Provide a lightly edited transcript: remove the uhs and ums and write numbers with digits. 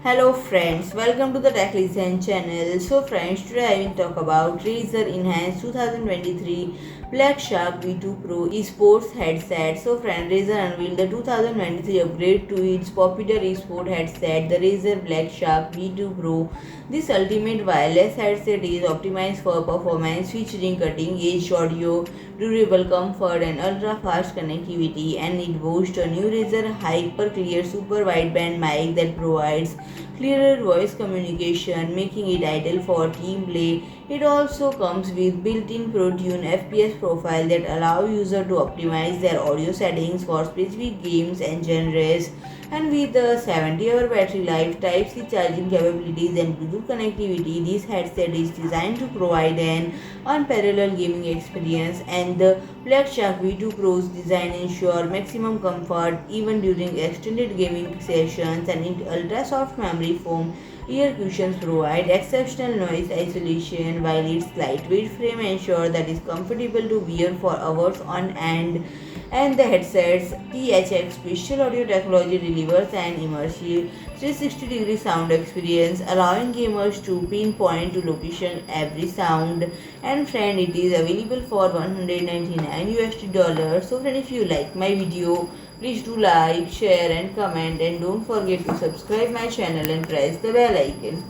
Hello friends, welcome to the Tech Listen channel. So friends, today I will talk about Razer Enhanced 2023 BlackShark V2 Pro Esports headset. So friends, Razer unveiled the 2023 upgrade to its popular esport headset, the Razer BlackShark V2 Pro. This ultimate wireless headset is optimized for performance, featuring cutting-edge audio, durable comfort, and ultra-fast connectivity. And it boasts a new Razer HyperClear Super Wideband mic that provides clearer voice communication, making it ideal for team play. It also comes with built-in Pro-Tuned FPS Profiles that allow users to optimize their audio settings for specific games and genres. And with the 70-hour battery life, Type-C charging capabilities, and Bluetooth connectivity, this headset is designed to provide an unparalleled gaming experience. And the BlackShark V2 Pro's design ensure maximum comfort even during extended gaming sessions, and its ultra-soft memory foam ear cushions provide exceptional noise isolation, while its lightweight frame ensures that it's comfortable to wear for hours on end. And the headset's THX Spatial audio technology delivers an immersive 360-degree sound experience, allowing gamers to pinpoint to location every sound. And friend, it is available for $199. So friend, if you like my video, please do like, share and comment, and don't forget to subscribe my channel and press the bell icon.